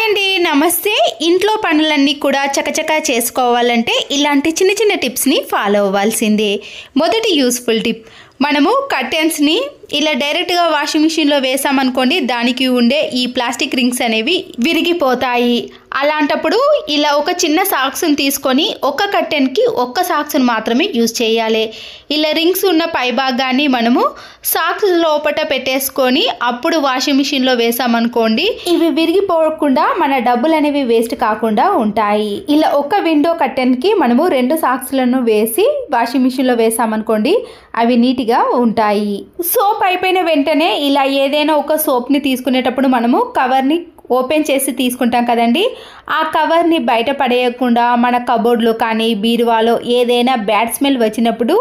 అండి నమస్తే ఇంట్లో పనులన్నీ కూడా చకచకా చేసుకోవాలంటే ఇలాంటి చిన్న చిన్న టిప్స్ని ఫాలో అవ్వాల్సిందే. మొదటి యూస్ఫుల్ టిప్, మనము కర్టెన్స్ని ఇలా డైరెక్ట్గా వాషింగ్ మిషన్లో వేసామనుకోండి, దానికి ఉండే ఈ ప్లాస్టిక్ రింగ్స్ అనేవి విరిగిపోతాయి. అలాంటప్పుడు ఇలా ఒక చిన్న సాక్స్ని తీసుకొని ఒక కర్టెన్కి ఒక్క సాక్స్ని మాత్రమే యూజ్ చేయాలి. ఇలా రింగ్స్ ఉన్న పై భాగాన్ని మనము సాక్స్ లోపట పెట్టేసుకొని అప్పుడు వాషింగ్ మిషన్లో వేసామనుకోండి, ఇవి విరిగిపోకుండా మన డబ్బులు అనేవి వేస్ట్ కాకుండా ఉంటాయి. ఇలా ఒక విండో కర్టెన్కి మనము 2 సాక్స్లను వేసి వాషింగ్ మిషన్లో వేసామనుకోండి, అవి నీట్గా ఉంటాయి. సోప్ అయిపోయిన వెంటనే ఇలా ఏదైనా ఒక సోప్ని తీసుకునేటప్పుడు మనము కవర్ని ఓపెన్ చేసి తీసుకుంటాం కదండి, ఆ కవర్ని బయట పడేయకుండా మన కబోర్డ్లో కానీ బీరువాలో ఏదైనా బ్యాడ్ స్మెల్ వచ్చినప్పుడు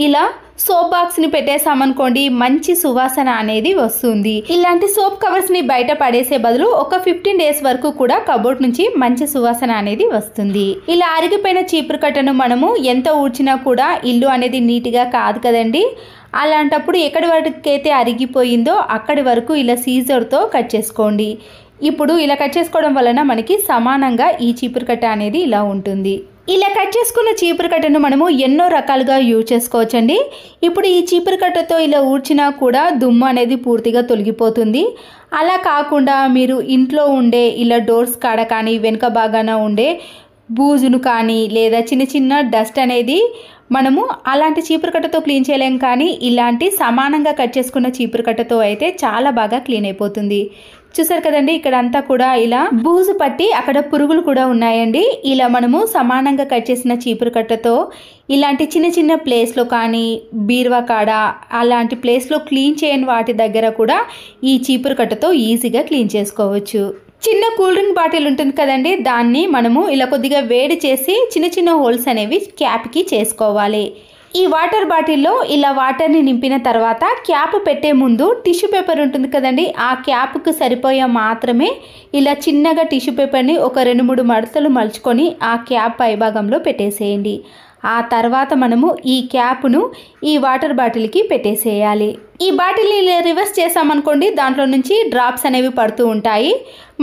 ఇలా సోప్ బాక్స్ని పెట్టేసామనుకోండి, మంచి సువాసన అనేది వస్తుంది. ఇలాంటి సోప్ కవర్స్ని బయట పడేసే బదులు ఒక 15 డేస్ వరకు కూడా కబోర్డ్ నుంచి మంచి సువాసన అనేది వస్తుంది. ఇలా అరిగిపోయిన చీపురు కట్టను మనము ఎంత ఊడ్చినా కూడా ఇల్లు అనేది నీట్గా కాదు కదండి. అలాంటప్పుడు ఎక్కడి వరకైతే అరిగిపోయిందో అక్కడి వరకు ఇలా సీజర్తో కట్ చేసుకోండి. ఇప్పుడు ఇలా కట్ చేసుకోవడం వలన మనకి సమానంగా ఈ చీపురు కట్ట అనేది ఇలా ఉంటుంది. ఇలా కట్ చేసుకున్న చీపురు కట్టను మనము ఎన్నో రకాలుగా యూజ్ చేసుకోవచ్చండి. ఇప్పుడు ఈ చీపురు కట్టతో ఇలా ఊడ్చినా కూడా దుమ్ము అనేది పూర్తిగా తొలగిపోతుంది. అలా కాకుండా మీరు ఇంట్లో ఉండే ఇలా డోర్స్ కాడ కానీ వెనుక భాగాన ఉండే బూజును కానీ లేదా చిన్న చిన్న డస్ట్ అనేది మనము అలాంటి చీపురు కట్టతో క్లీన్ చేయలేం, కానీ ఇలాంటి సమానంగా కట్ చేసుకున్న చీపురు కట్టతో అయితే చాలా బాగా క్లీన్ అయిపోతుంది. చూసారు కదండి, ఇక్కడ అంతా కూడా ఇలా బూజు పట్టి అక్కడ పురుగులు కూడా ఉన్నాయండి. ఇలా మనము సమానంగా కట్ చేసిన చీపురు కట్టతో ఇలాంటి చిన్న చిన్న ప్లేస్లో కానీ బీరువా కాడ అలాంటి ప్లేస్లో క్లీన్ చేయని వాటి దగ్గర కూడా ఈ చీపురు కట్టతో ఈజీగా క్లీన్ చేసుకోవచ్చు. చిన్న కూల్ డ్రింక్ బాటిల్ ఉంటుంది కదండి, దాన్ని మనము ఇలా కొద్దిగా వేడి చేసి చిన్న చిన్న హోల్స్ అనేవి క్యాప్కి చేసుకోవాలి. ఈ వాటర్ బాటిల్లో ఇలా వాటర్ని నింపిన తర్వాత క్యాప్ పెట్టే ముందు టిష్యూ పేపర్ ఉంటుంది కదండి, ఆ క్యాప్కు సరిపోయే మాత్రమే ఇలా చిన్నగా టిష్యూ పేపర్ని ఒక 2-3 మడతలు మలుచుకొని ఆ క్యాప్ పై భాగంలో పెట్టేసేయండి. ఆ తర్వాత మనము ఈ క్యాప్ను ఈ వాటర్ బాటిల్కి పెట్టేసేయాలి. ఈ బాటిల్ని రివర్స్ చేసామనుకోండి, దాంట్లో నుంచి డ్రాప్స్ అనేవి పడుతూ ఉంటాయి.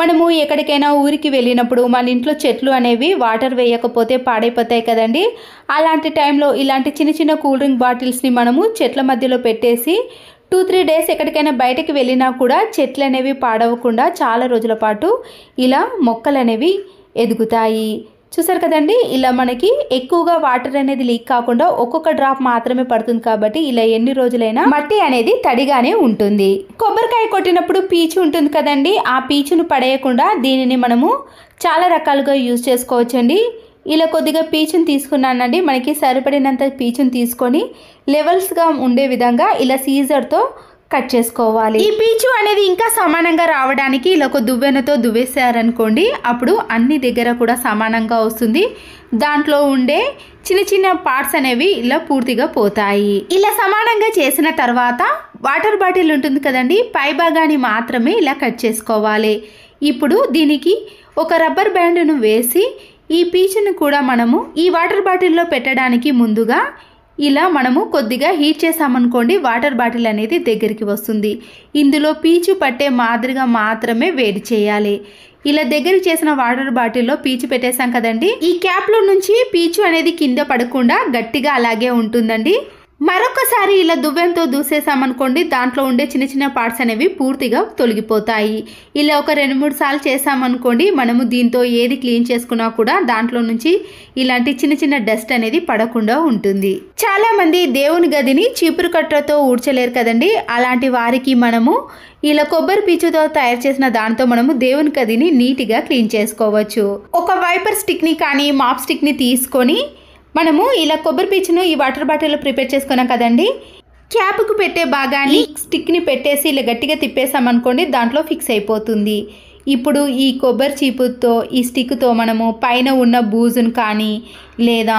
మనము ఎక్కడికైనా ఊరికి వెళ్ళినప్పుడు మన ఇంట్లో చెట్లు అనేవి వాటర్ వేయకపోతే పాడైపోతాయి కదండి. అలాంటి టైంలో ఇలాంటి చిన్న చిన్న కూల్ డ్రింక్ బాటిల్స్ని మనము చెట్ల మధ్యలో పెట్టేసి 2-3 డేస్ ఎక్కడికైనా బయటకు వెళ్ళినా కూడా చెట్లు అనేవి పాడవకుండా చాలా రోజుల పాటు ఇలా మొక్కలు అనేవి ఎదుగుతాయి. చూసారు కదండి, ఇలా మనకి ఎక్కువగా వాటర్ అనేది లీక్ కాకుండా ఒక్కొక్క డ్రాప్ మాత్రమే పడుతుంది కాబట్టి ఇలా ఎన్ని రోజులైనా మట్టి అనేది తడిగానే ఉంటుంది. కొబ్బరికాయ కొట్టినప్పుడు పీచు ఉంటుంది కదండి, ఆ పీచును పడేయకుండా దీనిని మనము చాలా రకాలుగా యూజ్ చేసుకోవచ్చండి. ఇలా కొద్దిగా పీచును తీసుకున్నానండి, మనకి సరిపడినంత పీచును తీసుకొని లెవెల్స్గా ఉండే విధంగా ఇలా సీజర్తో కట్ చేసుకోవాలి. ఈ పీచు అనేది ఇంకా సమానంగా రావడానికి ఇలా ఒక దువ్వెనతో దువ్వేసారనుకోండి, అప్పుడు అన్ని దగ్గర కూడా సమానంగా వస్తుంది. దాంట్లో ఉండే చిన్న చిన్న పార్ట్స్ అనేవి ఇలా పూర్తిగా పోతాయి. ఇలా సమానంగా చేసిన తర్వాత వాటర్ బాటిల్ ఉంటుంది కదండి, పై భాగాన్ని మాత్రమే ఇలా కట్ చేసుకోవాలి. ఇప్పుడు దీనికి ఒక రబ్బర్ బ్యాండ్ను వేసి ఈ పీచును కూడా మనము ఈ వాటర్ బాటిల్లో పెట్టడానికి ముందుగా ఇలా మనము కొద్దిగా హీట్ చేసామనుకోండి, వాటర్ బాటిల్ అనేది దగ్గరికి వస్తుంది. ఇందులో పీచు పట్టే మాదిరిగా మాత్రమే వేడి చేయాలి. ఇలా దగ్గరికి చేసిన వాటర్ బాటిల్లో పీచు పెట్టేసాం కదండి, ఈ క్యాప్లో నుంచి పీచు అనేది కింద పడకుండా గట్టిగా అలాగే ఉంటుందండి. మరొకసారి ఇలా దువ్వెంతో దూసేసామనుకోండి, దాంట్లో ఉండే చిన్న చిన్న పార్ట్స్ అనేవి పూర్తిగా తొలగిపోతాయి. ఇలా ఒక 2-3 సార్లు చేసామనుకోండి, మనము దీంతో ఏది క్లీన్ చేసుకున్నా కూడా దాంట్లో నుంచి ఇలాంటి చిన్న చిన్న డస్ట్ అనేది పడకుండా ఉంటుంది. చాలా మంది దేవుని గదిని చీపురు కట్టతో ఊడ్చలేరు కదండి, అలాంటి వారికి మనము ఇలా కొబ్బరి పీచుతో తయారు చేసిన దాంతో మనము దేవుని గదిని నీట్గా క్లీన్ చేసుకోవచ్చు. ఒక వైపర్ స్టిక్ని కానీ మాప్ స్టిక్ని తీసుకొని మనము ఇలా కొబ్బరి పీచును ఈ వాటర్ బాటిల్లో ప్రిపేర్ చేసుకున్నాం కదండి, క్యాప్కు పెట్టే భాగాన్ని స్టిక్ని పెట్టేసి ఇలా గట్టిగా తిప్పేసామనుకోండి, దాంట్లో ఫిక్స్ అయిపోతుంది. ఇప్పుడు ఈ కొబ్బరి చీపుతో ఈ స్టిక్తో మనము పైన ఉన్న బూజును కానీ లేదా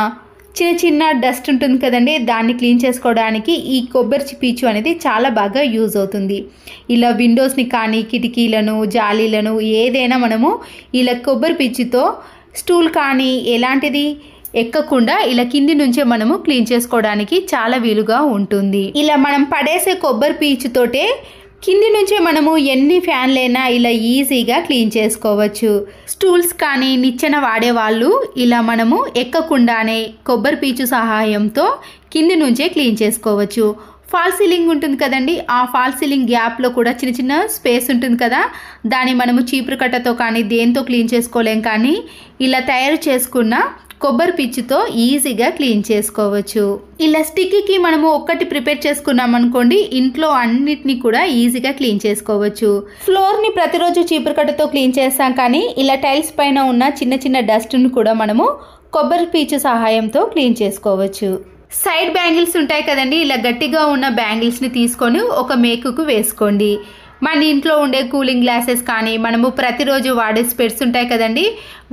చిన్న చిన్న డస్ట్ ఉంటుంది కదండి, దాన్ని క్లీన్ చేసుకోవడానికి ఈ కొబ్బరి పీచు అనేది చాలా బాగా యూజ్ అవుతుంది. ఇలా విండోస్ని కానీ కిటికీలను జాలీలను ఏదైనా మనము ఇలా కొబ్బరి పీచుతో స్టూల్ కానీ ఎలాంటిది ఎక్కకుండా ఇలా కింది నుంచే మనము క్లీన్ చేసుకోవడానికి చాలా వీలుగా ఉంటుంది. ఇలా మనం పడేసే కొబ్బరి పీచుతోటే కింది నుంచే మనము ఎన్ని ఫ్యాన్లైనా ఇలా ఈజీగా క్లీన్ చేసుకోవచ్చు. స్టూల్స్ కానీ నిచ్చెన వాడేవాళ్ళు ఇలా మనము ఎక్కకుండానే కొబ్బరి పీచు సహాయంతో కింది నుంచే క్లీన్ చేసుకోవచ్చు. ఫాల్ సీలింగ్ ఉంటుంది కదండి, ఆ ఫాల్ సీలింగ్ గ్యాప్లో కూడా చిన్న చిన్న స్పేస్ ఉంటుంది కదా, దాన్ని మనము చీపురు కట్టతో కానీ దేంతో క్లీన్ చేసుకోలేం, కానీ ఇలా తయారు చేసుకున్న కొబ్బరి పిచ్చుతో ఈజీగా క్లీన్ చేసుకోవచ్చు. ఇలా స్టిక్కి మనము ఒక్కటి ప్రిపేర్ చేసుకున్నాం అనుకోండి, ఇంట్లో అన్నిటినీ కూడా ఈజీగా క్లీన్ చేసుకోవచ్చు. ఫ్లోర్ని ప్రతిరోజు చీపురు కట్టతో క్లీన్ చేస్తాం, కానీ ఇలా టైల్స్ పైన ఉన్న చిన్న చిన్న డస్ట్ను కూడా మనము కొబ్బరి పీచు సహాయంతో క్లీన్ చేసుకోవచ్చు. సైడ్ బ్యాంగిల్స్ ఉంటాయి కదండి, ఇలా గట్టిగా ఉన్న బ్యాంగిల్స్ని తీసుకొని ఒక మేకుకు వేసుకోండి. మన ఇంట్లో ఉండే కూలింగ్ గ్లాసెస్ కానీ మనము ప్రతిరోజు వాడే స్పెట్స్ ఉంటాయి కదండి,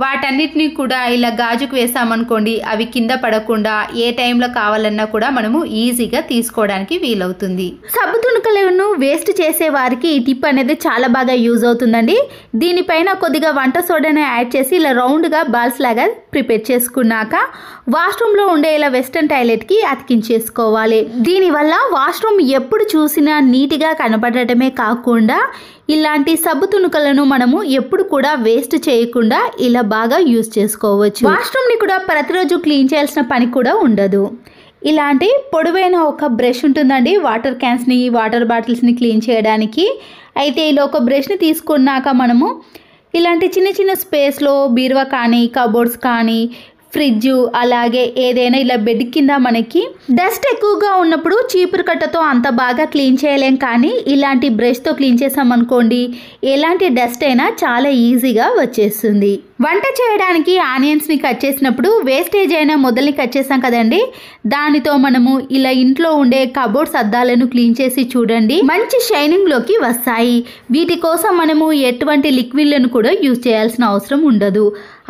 వాటన్నిటిని కూడా ఇలా గాజుకు వేసామనుకోండి, అవి కింద పడకుండా ఏ టైంలో కావాలన్నా కూడా మనము ఈజీగా తీసుకోవడానికి వీలవుతుంది. సబ్బు తుణుకలను వేస్ట్ చేసే వారికి ఈ టిప్ అనేది చాలా బాగా యూజ్ అవుతుందండి. దీనిపైన కొద్దిగా వంట సోడాని యాడ్ చేసి ఇలా రౌండ్గా బాల్స్ లాగా ప్రిపేర్ చేసుకున్నాక వాష్రూమ్లో ఉండే ఇలా వెస్టర్న్ టాయిలెట్కి అతికించేసుకోవాలి. దీనివల్ల వాష్రూమ్ ఎప్పుడు చూసినా నీట్గా కనపడటమే కాకుండా ఇలాంటి సబ్బు తుణుకలను మనము ఎప్పుడు కూడా వేస్ట్ చేయకుండా ఇలా బాగా యూజ్ చేసుకోవచ్చు. వాష్రూమ్ని కూడా ప్రతిరోజు క్లీన్ చేయాల్సిన పని కూడా ఉండదు. ఇలాంటి పొడవైన ఒక బ్రష్ ఉంటుందండి, వాటర్ క్యాన్స్ని వాటర్ బాటిల్స్ని క్లీన్ చేయడానికి. అయితే ఇలా ఒక బ్రష్ని తీసుకున్నాక మనము ఇలాంటి చిన్న చిన్న స్పేస్లో బీరువా కానీ కబోర్డ్స్ కానీ ఫ్రిడ్జ్ అలాగే ఏదైనా ఇలా బెడ్ కింద మనకి డస్ట్ ఎక్కువగా ఉన్నప్పుడు చీపురు కట్టతో అంత బాగా క్లీన్ చేయలేం, కానీ ఇలాంటి బ్రష్తో క్లీన్ చేసామనుకోండి ఎలాంటి డస్ట్ అయినా చాలా ఈజీగా వచ్చేస్తుంది. వంట చేయడానికి ఆనియన్స్ని కట్ చేసినప్పుడు వేస్టేజ్ అయిన మొదల్ని కట్ చేసాం కదండి, దానితో మనము ఇలా ఇంట్లో ఉండే కబోర్డ్స్ అద్దాలను క్లీన్ చేసి చూడండి, మంచి షైనింగ్లోకి వస్తాయి. వీటి కోసం మనము ఎటువంటి లిక్విడ్లను కూడా యూజ్ చేయాల్సిన అవసరం ఉండదు.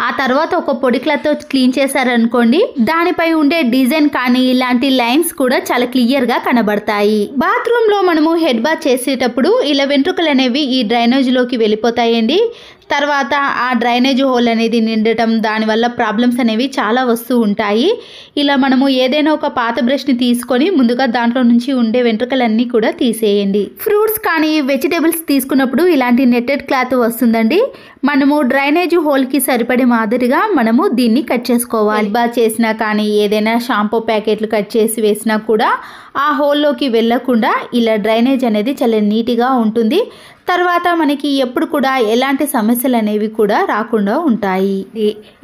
ఆ తర్వాత ఒక పొడి క్లాత్తో క్లీన్ చేశారనుకోండి, దానిపై ఉండే డిజైన్ కానీ ఇలాంటి లైన్స్ కూడా చాలా క్లియర్గా కనబడతాయి. బాత్రూంలో మనము హెడ్ బాత్ చేసేటప్పుడు ఇలా వెంట్రుకలు అనేవి ఈ డ్రైనేజ్లోకి వెళ్ళిపోతాయండి. తర్వాత ఆ డ్రైనేజ్ హోల్ అనేది నిండటం, దానివల్ల ప్రాబ్లమ్స్ అనేవి చాలా వస్తూ ఉంటాయి. ఇలా మనము ఏదైనా ఒక పాత బ్రష్ని తీసుకొని ముందుగా దాంట్లో నుంచి ఉండే వెంట్రుకలన్నీ కూడా తీసేయండి. ఫ్రూట్స్ కానీ వెజిటేబుల్స్ తీసుకున్నప్పుడు ఇలాంటి నెట్టెడ్ క్లాత్ వస్తుందండి, మనము డ్రైనేజ్ హోల్కి సరిపడే మాదిరిగా మనము దీన్ని కట్ చేసుకోవాలి. బాగా చేసినా కానీ ఏదైనా షాంపూ ప్యాకెట్లు కట్ చేసి వేసినా కూడా ఆ హోల్లోకి వెళ్ళకుండా ఇలా డ్రైనేజ్ అనేది చాలా నీట్గా ఉంటుంది. తర్వాత మనకి ఎప్పుడు కూడా ఎలాంటి సమస్యలు అనేవి కూడా రాకుండా ఉంటాయి.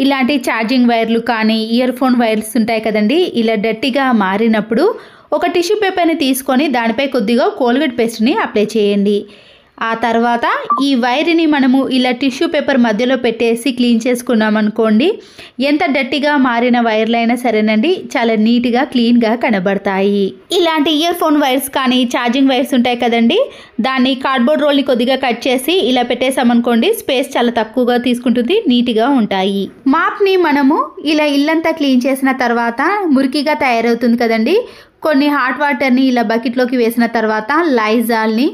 ఇలాంటి ఛార్జింగ్ వైర్లు కానీ ఇయర్ ఫోన్ వైర్స్ ఉంటాయి కదండి, ఇలా డర్టీగా మారినప్పుడు ఒక టిష్యూ పేపర్ని తీసుకొని దానిపై కొద్దిగా కోల్గేట్ పేస్ట్ని అప్లై చేయండి. ఆ తర్వాత ఈ వైర్ని మనము ఇలా టిష్యూ పేపర్ మధ్యలో పెట్టేసి క్లీన్ చేసుకున్నాం అనుకోండి, ఎంత డర్టీగా మారిన వైర్లైనా సరేనండి చాలా నీట్గా క్లీన్గా కనబడతాయి. ఇలాంటి ఇయర్ ఫోన్ వైర్స్ కానీ ఛార్జింగ్ వైర్స్ ఉంటాయి కదండి, దాన్ని కార్డ్బోర్డ్ రోల్ని కొద్దిగా కట్ చేసి ఇలా పెట్టేసామనుకోండి, స్పేస్ చాలా తక్కువగా తీసుకుంటుంది, నీట్గా ఉంటాయి. మాప్ని మనము ఇలా ఇల్లంతా క్లీన్ చేసిన తర్వాత మురికిగా తయారవుతుంది కదండి, కొన్ని హాట్ వాటర్ని ఇలా బకెట్లోకి వేసిన తర్వాత లైజాల్ని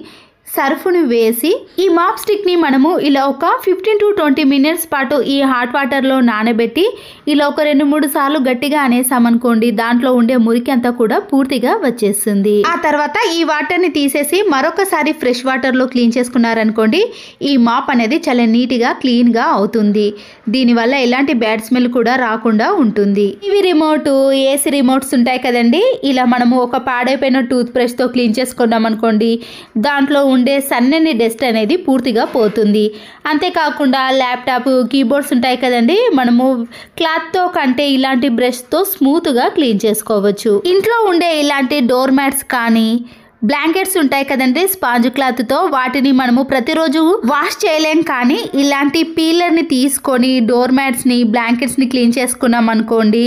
సర్ఫ్ను వేసి ఈ మాప్ స్టిక్ని మనము ఇలా ఒక 15 to 20 minutes పాటు ఈ హాట్ వాటర్లో నానబెట్టి ఇలా ఒక 2-3 సార్లు గట్టిగా అనేసామనుకోండి, దాంట్లో ఉండే మురికి అంతా కూడా పూర్తిగా వచ్చేస్తుంది. ఆ తర్వాత ఈ వాటర్ని తీసేసి మరొకసారి ఫ్రెష్ వాటర్లో క్లీన్ చేసుకున్నారనుకోండి, ఈ మాప్ అనేది చాలా నీట్గా క్లీన్గా అవుతుంది. దీనివల్ల ఎలాంటి బ్యాడ్ స్మెల్ కూడా రాకుండా ఉంటుంది. టీవీ రిమోట్, ఏసీ రిమోట్స్ ఉంటాయి కదండి, ఇలా మనము ఒక పాడైపోయిన టూత్ బ్రష్తో క్లీన్ చేసుకున్నాం అనుకోండి, దాంట్లో ఉండే సన్నని డస్ట్ అనేది పూర్తిగా పోతుంది. అంతేకాకుండా ల్యాప్టాప్, కీబోర్డ్స్ ఉంటాయి కదండి, మనము క్లాత్తో కంటే ఇలాంటి బ్రష్తో స్మూత్గా క్లీన్ చేసుకోవచ్చు. ఇంట్లో ఉండే ఇలాంటి డోర్ మ్యాట్స్ కానీ బ్లాంకెట్స్ ఉంటాయి కదండి స్పాంజ్ క్లాత్తో, వాటిని మనము ప్రతిరోజు వాష్ చేయలేం, కానీ ఇలాంటి పీలర్ని తీసుకొని డోర్ మ్యాట్స్ని బ్లాంకెట్స్ని క్లీన్ చేసుకున్నాం అనుకోండి,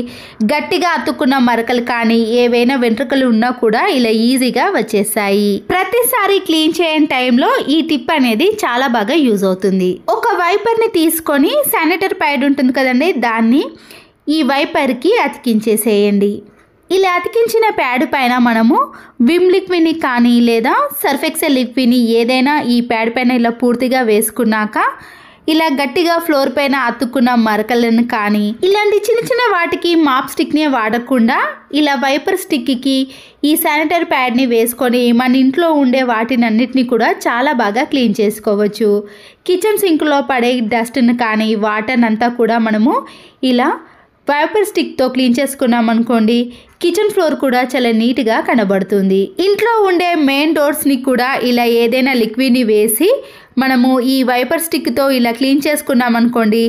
గట్టిగా అతుక్కున్న మరకలు కానీ ఏవైనా వెంట్రుకలు ఉన్నా కూడా ఇలా ఈజీగా వచ్చేసాయి. ప్రతిసారి క్లీన్ చేయని టైంలో ఈ టిప్ అనేది చాలా బాగా యూజ్ అవుతుంది. ఒక వైపర్ని తీసుకొని శానిటరీ ప్యాడ్ ఉంటుంది కదండి, దాన్ని ఈ వైపర్కి అతికించేసేయండి. ఇలా అతికించిన ప్యాడ్ పైన మనము విమ్ లిక్విడ్ని కానీ లేదా సర్ఫ్ ఎక్సెల్ లిక్విడ్ని ఏదైనా ఈ ప్యాడ్ పైన ఇలా పూర్తిగా వేసుకున్నాక ఇలా గట్టిగా ఫ్లోర్ పైన అతుక్కున్న మరకలను కానీ ఇలాంటి చిన్న చిన్న వాటికి మాప్ స్టిక్ని వాడకుండా ఇలా వైపర్ స్టిక్కి ఈ శానిటరీ ప్యాడ్ని వేసుకొని మన ఇంట్లో ఉండే వాటినన్నిటిని కూడా చాలా బాగా క్లీన్ చేసుకోవచ్చు. కిచెన్ సింక్లో పడే డస్ట్ని కానీ వాటర్ అంతా కూడా మనము ఇలా వైపర్ స్టిక్తో క్లీన్ చేసుకున్నాం అనుకోండి, కిచెన్ ఫ్లోర్ కూడా చాలా నీట్గా కనబడుతుంది. ఇంట్లో ఉండే మెయిన్ డోర్స్ని కూడా ఇలా ఏదైనా లిక్విడ్ని వేసి మనము ఈ వైపర్ స్టిక్తో ఇలా క్లీన్ చేసుకున్నాం అనుకోండి,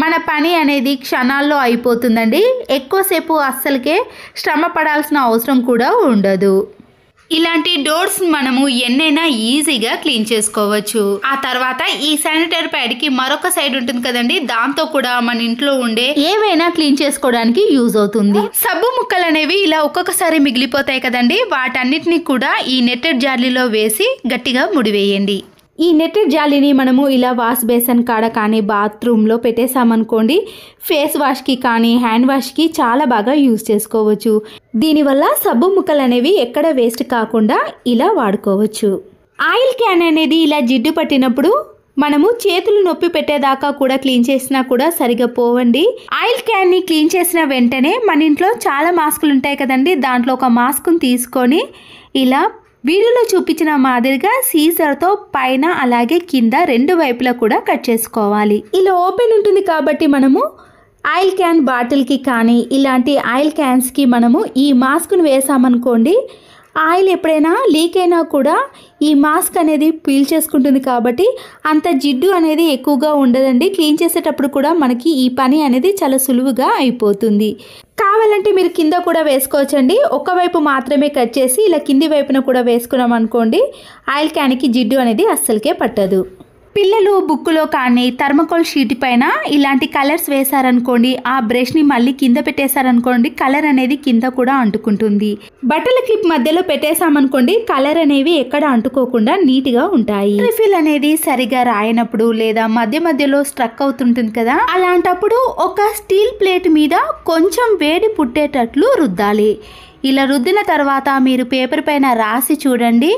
మన పని అనేది క్షణాల్లో అయిపోతుందండి. ఎక్కువసేపు అస్సలకే శ్రమ పడాల్సిన అవసరం కూడా ఉండదు. ఇలాంటి డోర్స్ మనము ఎన్నైనా ఈజీగా క్లీన్ చేసుకోవచ్చు. ఆ తర్వాత ఈ శానిటరీ ప్యాడ్కి మరొక సైడ్ ఉంటుంది కదండి, దాంతో కూడా మన ఇంట్లో ఉండే ఏవైనా క్లీన్ చేసుకోవడానికి యూజ్ అవుతుంది. సబ్బు ముక్కలు అనేవి ఇలా ఒక్కొక్కసారి మిగిలిపోతాయి కదండి, వాటన్నిటిని కూడా ఈ నెట్టెడ్ జాలీలో వేసి గట్టిగా ముడివేయండి. ఈ నెట్టెడ్ జాలీని మనము ఇలా వాష్ బేసిన్ కాడ కానీ బాత్రూంలో పెట్టేసామనుకోండి, ఫేస్ వాష్కి కానీ హ్యాండ్ వాష్కి చాలా బాగా యూజ్ చేసుకోవచ్చు. దీనివల్ల సబ్బు ముక్కలు అనేవి ఎక్కడ వేస్ట్ కాకుండా ఇలా వాడుకోవచ్చు. ఆయిల్ క్యాన్ అనేది ఇలా జిడ్డు పట్టినప్పుడు మనము చేతులు నొప్పి పెట్టేదాకా కూడా క్లీన్ చేసినా కూడా సరిగా పోవండి. ఆయిల్ క్యాన్ని క్లీన్ చేసిన వెంటనే మన ఇంట్లో చాలా మాస్కులు ఉంటాయి కదండి, దాంట్లో ఒక మాస్క్ని తీసుకొని ఇలా వీడియోలో చూపించిన మాదిరిగా సీజర్తో పైన అలాగే కింద రెండు వైపులా కూడా కట్ చేసుకోవాలి. ఇలా ఓపెన్ ఉంటుంది కాబట్టి మనము ఆయిల్ క్యాన్ బాటిల్కి కానీ ఇలాంటి ఆయిల్ క్యాన్స్కి మనము ఈ మాస్క్ను వేసామనుకోండి, ఆయిల్ ఎప్పుడైనా లీక్ అయినా కూడా ఈ మాస్క్ అనేది పీల్ చేసుకుంటుంది కాబట్టి అంత జిడ్డు అనేది ఎక్కువగా ఉండదండి. క్లీన్ చేసేటప్పుడు కూడా మనకి ఈ పని అనేది చాలా సులువుగా అయిపోతుంది. కావాలంటే మీరు కింద కూడా వేసుకోవచ్చండి. ఒకవైపు మాత్రమే కట్ చేసి ఇలా కింది వైపున కూడా వేసుకున్నాం అనుకోండి, ఆయిల్ క్యాన్కి జిడ్డు అనేది అస్సలకే పట్టదు. పిల్లలు బుక్కులో కానీ థర్మకోల్ షీట్ పైన ఇలాంటి కలర్స్ వేశారనుకోండి, ఆ బ్రష్ని మళ్ళీ కింద పెట్టేశారనుకోండి, కలర్ అనేది కింద కూడా అంటుకుంటుంది. బట్టల క్లిప్ మధ్యలో పెట్టేశామనుకోండి, కలర్ అనేవి ఎక్కడ అంటుకోకుండా నీట్గా ఉంటాయి. రిఫిల్ అనేది సరిగా రాయనప్పుడు లేదా మధ్య మధ్యలో స్ట్రక్ అవుతుంటుంది కదా, అలాంటప్పుడు ఒక స్టీల్ ప్లేట్ మీద కొంచెం వేడి పుట్టేటట్లు రుద్దాలి. ఇలా రుద్దిన తర్వాత మీరు పేపర్ పైన రాసి చూడండి,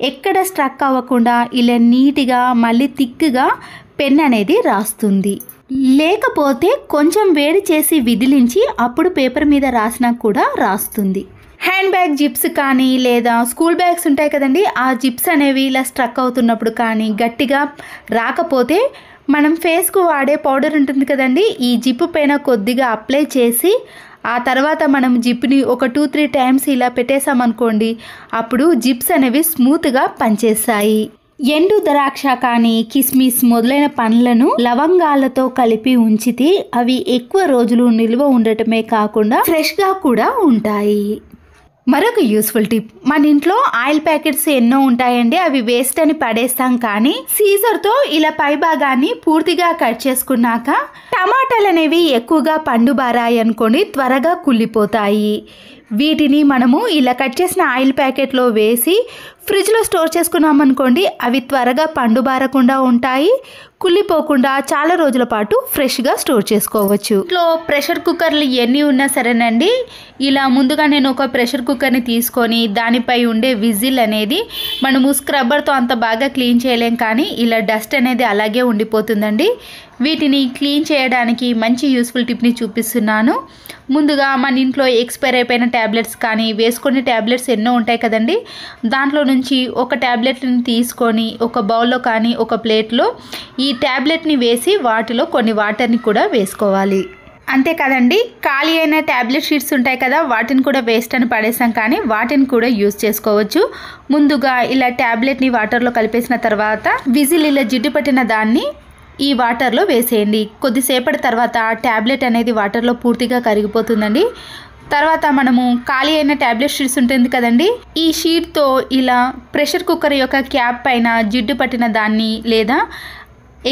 ఎక్కడ స్ట్రక్ అవ్వకుండా ఇలా నీట్గా మళ్ళీ థిక్గా పెన్ అనేది రాస్తుంది. లేకపోతే కొంచెం వేడి చేసి విదిలించి అప్పుడు పేపర్ మీద రాసినా కూడా రాస్తుంది. హ్యాండ్ బ్యాగ్ జిప్స్ కానీ లేదా స్కూల్ బ్యాగ్స్ ఉంటాయి కదండి, ఆ జిప్స్ అనేవి ఇలా స్ట్రక్ అవుతున్నప్పుడు కానీ గట్టిగా రాకపోతే మనం ఫేస్కు వాడే పౌడర్ ఉంటుంది కదండి, ఈ జిప్ పైన కొద్దిగా అప్లై చేసి ఆ తర్వాత మనం జిప్ని ఒక 2-3 టైమ్స్ ఇలా పెట్టేసామనుకోండి, అప్పుడు జిప్స్ అనేవి స్మూత్గా పనిచేస్తాయి. ఎండు ద్రాక్ష కానీ కిస్మిస్ మొదలైన పండ్లను లవంగాలతో కలిపి ఉంచితే అవి ఎక్కువ రోజులు నిల్వ ఉండటమే కాకుండా ఫ్రెష్గా కూడా ఉంటాయి. మరొక యూస్ఫుల్ టిప్, మన ఇంట్లో ఆయిల్ ప్యాకెట్స్ ఎన్నో ఉంటాయండి, అవి వేస్ట్ అని పడేస్తాం. కానీ సీజర్తో ఇలా పై భాగాన్ని పూర్తిగా కట్ చేసుకున్నాక టమాటాలు అనేవి ఎక్కువగా పండు బారాయి అనుకోండి, త్వరగా కుళ్ళిపోతాయి. వీటిని మనము ఇలా కట్ చేసిన ఆయిల్ ప్యాకెట్లో వేసి ఫ్రిడ్జ్లో స్టోర్ చేసుకున్నాం అనుకోండి, అవి త్వరగా పండు బారకుండా ఉంటాయి, కుళ్ళిపోకుండా చాలా రోజుల పాటు ఫ్రెష్గా స్టోర్ చేసుకోవచ్చు. ఇంట్లో ప్రెషర్ కుక్కర్లు ఎన్ని ఉన్నా సరేనండి, ఇలా ముందుగా నేను ఒక ప్రెషర్ కుక్కర్ని తీసుకొని దానిపై ఉండే విజిల్ అనేది మనము స్క్రబ్బర్తో అంత బాగా క్లీన్ చేయలేం, కానీ ఇలా డస్ట్ అనేది అలాగే ఉండిపోతుందండి. వీటిని క్లీన్ చేయడానికి మంచి యూస్ఫుల్ టిప్ని చూపిస్తున్నాను. ముందుగా మన ఇంట్లో ఎక్స్పైర్ అయిపోయిన ట్యాబ్లెట్స్ కానీ వేసుకునే ట్యాబ్లెట్స్ ఎన్నో ఉంటాయి కదండి, దాంట్లో నుంచి ఒక ట్యాబ్లెట్ని తీసుకొని ఒక బౌల్లో కానీ ఒక ప్లేట్లో ఈ ట్యాబ్లెట్ని వేసి వాటిలో కొన్ని వాటర్ని కూడా వేసుకోవాలి. అంతే కదండి, ఖాళీ అయిన ట్యాబ్లెట్ షీట్స్ ఉంటాయి కదా, వాటిని కూడా వేస్ట్ అని పడేసాం, కానీ వాటిని కూడా యూజ్ చేసుకోవచ్చు. ముందుగా ఇలా ట్యాబ్లెట్ని వాటర్లో కలిపేసిన తర్వాత విజిల్ ఇలా జిడ్డు పట్టిన దాన్ని ఈ వాటర్లో వేసేయండి. కొద్దిసేపటి తర్వాత ట్యాబ్లెట్ అనేది వాటర్లో పూర్తిగా కరిగిపోతుందండి. తర్వాత మనము ఖాళీ అయిన ట్యాబ్లెట్ షీట్స్ ఉంటుంది కదండి, ఈ షీట్తో ఇలా ప్రెషర్ కుక్కర్ యొక్క క్యాప్ పైన జిడ్డు పట్టిన దాన్ని లేదా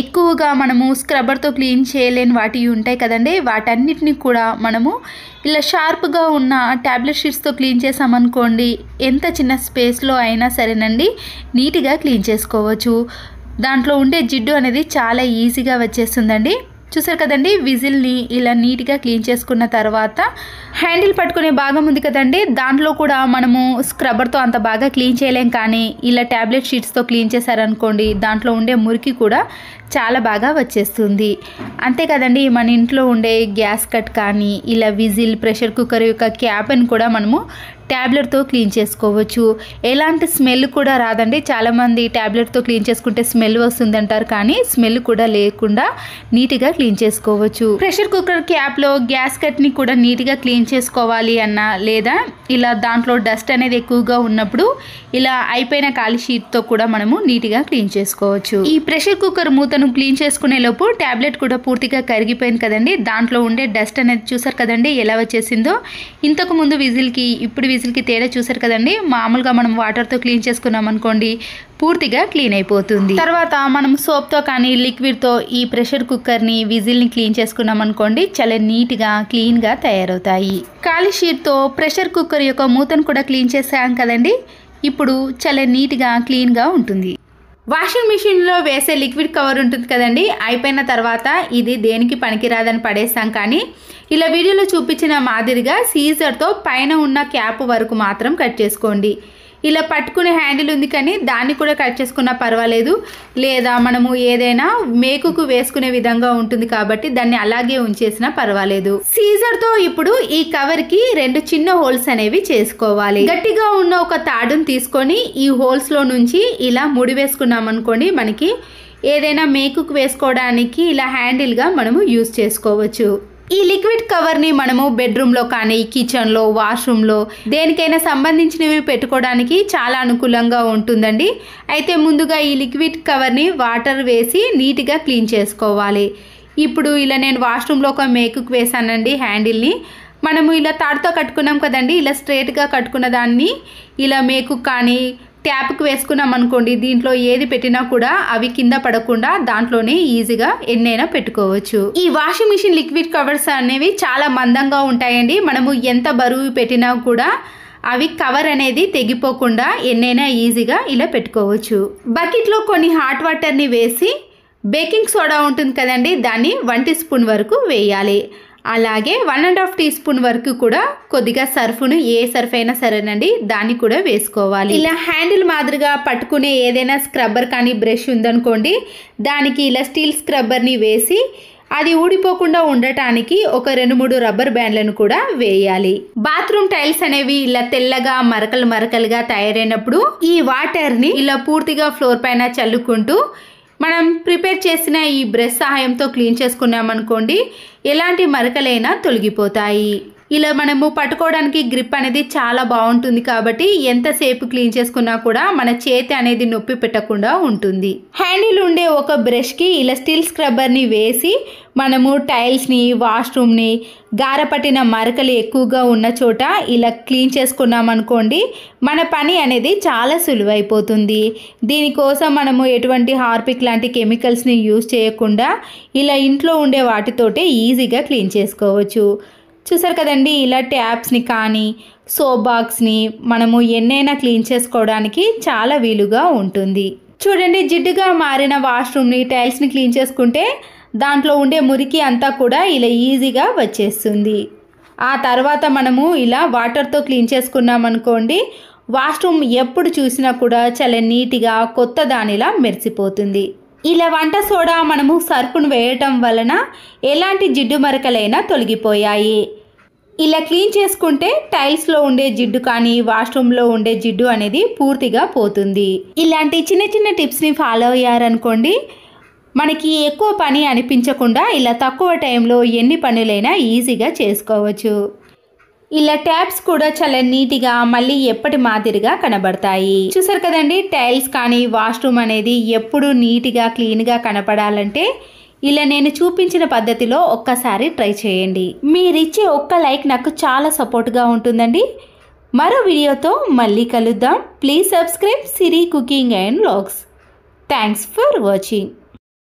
ఎక్కువగా మనము స్క్రబ్బర్తో క్లీన్ చేయలేని వాటి ఉంటాయి కదండి, వాటన్నిటిని కూడా మనము ఇలా షార్ప్గా ఉన్న ట్యాబ్లెట్ షీట్స్తో క్లీన్ చేసామనుకోండి, ఎంత చిన్న స్పేస్లో అయినా సరేనండి నీట్గా క్లీన్ చేసుకోవచ్చు. దాంట్లో ఉండే జిడ్డు అనేది చాలా ఈజీగా వచ్చేస్తుందండి. చూసారు కదండి, విజిల్ని ఇలా నీట్గా క్లీన్ చేసుకున్న తర్వాత హ్యాండిల్ పట్టుకునే భాగం ఉంది కదండి, దాంట్లో కూడా మనము స్క్రబ్బర్తో అంత బాగా క్లీన్ చేయలేం, కానీ ఇలా ట్యాబ్లెట్ షీట్స్తో క్లీన్ చేశారనుకోండి, దాంట్లో ఉండే మురికి కూడా చాలా బాగా వచ్చేస్తుంది. అంతే కదండి, మన ఇంట్లో ఉండే గ్యాస్ కట్ కానీ ఇలా విజిల్, ప్రెషర్ కుక్కర్ యొక్క క్యాప్ని కూడా మనము ట్యాబ్లెట్తో క్లీన్ చేసుకోవచ్చు. ఎలాంటి స్మెల్ కూడా రాదండి. చాలామంది ట్యాబ్లెట్తో క్లీన్ చేసుకుంటే స్మెల్ వస్తుందంటారు, కానీ స్మెల్ కూడా లేకుండా నీట్గా క్లీన్ చేసుకోవచ్చు. ప్రెషర్ కుక్కర్ క్యాప్లో గ్యాస్ కట్ని కూడా నీట్గా క్లీన్ చేసుకోవాలి అన్నా, లేదా ఇలా దాంట్లో డస్ట్ అనేది ఎక్కువగా ఉన్నప్పుడు ఇలా అయిపోయిన ఖాళీ షీట్తో కూడా మనము నీట్గా క్లీన్ చేసుకోవచ్చు. ఈ ప్రెషర్ కుక్కర్ మూతను క్లీన్ చేసుకునే లోపు ట్యాబ్లెట్ కూడా పూర్తిగా కరిగిపోయింది కదండి. దాంట్లో ఉండే డస్ట్ అనేది చూసారు కదండి ఎలా వచ్చేసిందో. ఇంతకు ముందు విజిల్కి ఇప్పుడు విజిల్కి తేడా చూసారు కదండి. మామూలుగా మనం వాటర్తో క్లీన్ చేసుకున్నాం అనుకోండి, పూర్తిగా క్లీన్ అయిపోతుంది. తర్వాత మనం సోప్తో కానీ లిక్విడ్తో ఈ ప్రెషర్ కుక్కర్ని, విజిల్ని క్లీన్ చేసుకున్నాం అనుకోండి, చాలా నీట్గా క్లీన్గా తయారవుతాయి. ఖాళీ షీట్తో ప్రెషర్ కుక్కర్ యొక్క మూతను కూడా క్లీన్ చేసాం కదండి. ఇప్పుడు చాలా నీట్గా క్లీన్గా ఉంటుంది. వాషింగ్ మిషన్లో వేసే లిక్విడ్ కవర్ ఉంటుంది కదండి, అయిపోయిన తర్వాత ఇది దేనికి పనికిరాదని పడేస్తాం, కానీ ఇలా వీడియోలో చూపించిన మాదిరిగా సీజర్తో పైన ఉన్న క్యాప్ వరకు మాత్రం కట్ చేసుకోండి. ఇలా పట్టుకునే హ్యాండిల్ ఉంది కానీ దాన్ని కూడా కట్ చేసుకున్నా పర్వాలేదు, లేదా మనము ఏదైనా మేకుకు వేసుకునే విధంగా ఉంటుంది కాబట్టి దాన్ని అలాగే ఉంచేసినా పర్వాలేదు. సీజర్తో ఇప్పుడు ఈ కవర్కి 2 చిన్న హోల్స్ అనేవి చేసుకోవాలి. గట్టిగా ఉన్న ఒక తాడును తీసుకొని ఈ హోల్స్లో నుంచి ఇలా ముడి వేసుకున్నాం అనుకోండి, మనకి ఏదైనా మేకుకు వేసుకోవడానికి ఇలా హ్యాండిల్గా మనము యూజ్ చేసుకోవచ్చు. ఈ లిక్విడ్ కవర్ని మనము బెడ్రూమ్లో కానీ, కిచెన్లో, వాష్రూమ్లో దేనికైనా సంబంధించినవి పెట్టుకోవడానికి చాలా అనుకూలంగా ఉంటుందండి. అయితే ముందుగా ఈ లిక్విడ్ కవర్ని వాటర్ వేసి నీట్గా క్లీన్ చేసుకోవాలి. ఇప్పుడు ఇలా నేను వాష్రూమ్లో ఒక మేకుకు వేసానండి హ్యాండిల్ని. మనము ఇలా తాడుతో కట్టుకున్నాం కదండి, ఇలా స్ట్రైట్గా కట్టుకున్న దాన్ని ఇలా మేకు కానీ ట్యాప్కి వేసుకున్నాం అనుకోండి, దీంట్లో ఏది పెట్టినా కూడా అవి కింద పడకుండా దాంట్లోనే ఈజీగా ఎన్నైనా పెట్టుకోవచ్చు. ఈ వాషింగ్ మిషన్ లిక్విడ్ కవర్స్ అనేవి చాలా మందంగా ఉంటాయండి. మనము ఎంత బరువు పెట్టినా కూడా అవి కవర్ అనేది తెగిపోకుండా ఎన్నైనా ఈజీగా ఇలా పెట్టుకోవచ్చు. బకెట్లో కొన్ని హాట్ వాటర్ని వేసి బేకింగ్ సోడా ఉంటుంది కదండి, దాన్ని 1 టీ స్పూన్ వరకు వేయాలి. అలాగే 1.5 టీ స్పూన్ వరకు కూడా కొద్దిగా సర్ఫ్ను, ఏ సర్ఫ్ అయినా సరేనండి, దాన్ని కూడా వేసుకోవాలి. ఇలా హ్యాండిల్ మాదిరిగా పట్టుకునే ఏదైనా స్క్రబ్బర్ కానీ బ్రష్ ఉందనుకోండి, దానికి ఇలా స్టీల్ స్క్రబ్బర్ని వేసి అది ఊడిపోకుండా ఉండటానికి ఒక 2-3 రబ్బర్ బ్యాండ్లను కూడా వేయాలి. బాత్రూమ్ టైల్స్ అనేవి ఇలా తెల్లగా మరకలు మరకలుగా తయారైనప్పుడు ఈ వాటర్ని ఇలా పూర్తిగా ఫ్లోర్ పైన చల్లుకుంటూ మనం ప్రిపేర్ చేసిన ఈ బ్రష్ సహాయంతో క్లీన్ చేసుకున్నాం అనుకోండి, ఎలాంటి మరకలైనా తొలగిపోతాయి. ఇలా మనము పట్టుకోవడానికి గ్రిప్ అనేది చాలా బాగుంటుంది కాబట్టి ఎంతసేపు క్లీన్ చేసుకున్నా కూడా మన చేతి అనేది నొప్పి పెట్టకుండా ఉంటుంది. హ్యాండిల్ ఉండే ఒక బ్రష్కి ఇలా స్టీల్ స్క్రబ్బర్ని వేసి మనము టైల్స్ని, వాష్రూమ్ని, గారపట్టిన మరకలు ఎక్కువగా ఉన్న చోట ఇలా క్లీన్ చేసుకున్నాం అనుకోండి, మన పని అనేది చాలా సులువైపోతుంది. దీనికోసం మనము ఎటువంటి హార్పిక్ లాంటి కెమికల్స్ని యూజ్ చేయకుండా ఇలా ఇంట్లో ఉండే వాటితోటే ఈజీగా క్లీన్ చేసుకోవచ్చు. చూసారు కదండి, ఇలా ట్యాప్స్ని కానీ సోప్ బాక్స్ని మనము ఎన్నైనా క్లీన్ చేసుకోవడానికి చాలా వీలుగా ఉంటుంది. చూడండి, జిడ్డుగా మారిన వాష్రూమ్ని, టైల్స్ని క్లీన్ చేసుకుంటే దాంట్లో ఉండే మురికి అంతా కూడా ఇలా ఈజీగా వచ్చేస్తుంది. ఆ తర్వాత మనము ఇలా వాటర్తో క్లీన్ చేసుకున్నాం అనుకోండి, వాష్రూమ్ ఎప్పుడు చూసినా కూడా చాలా నీట్గా కొత్త దానిలా మెరిసిపోతుంది. ఇలా వంట సోడా మనము సర్ఫ్ను వేయటం వలన ఎలాంటి జిడ్డు మరకలైనా తొలగిపోయాయి. ఇలా క్లీన్ చేసుకుంటే టైల్స్లో ఉండే జిడ్డు కానీ వాష్రూమ్లో ఉండే జిడ్డు అనేది పూర్తిగా పోతుంది. ఇలాంటి చిన్న చిన్న టిప్స్ని ఫాలో అయ్యారనుకోండి, మనకి ఎక్కువ పని అనిపించకుండా ఇలా తక్కువ టైంలో ఎన్ని పనులైనా ఈజీగా చేసుకోవచ్చు. ఇలా ట్యాప్స్ కూడా చాలా నీట్గా మళ్ళీ ఎప్పటి మాదిరిగా కనబడతాయి. చూసారు కదండి, టైల్స్ కానీ వాష్రూమ్ అనేది ఎప్పుడు నీట్గా క్లీన్గా కనపడాలంటే ఇలా నేను చూపించిన పద్ధతిలో ఒక్కసారి ట్రై చేయండి. మీరిచ్చే ఒక్క లైక్ నాకు చాలా సపోర్ట్గా ఉంటుందండి. మరో వీడియోతో మళ్ళీ కలుద్దాం. Please subscribe Siri cooking and vlogs. Thanks for watching.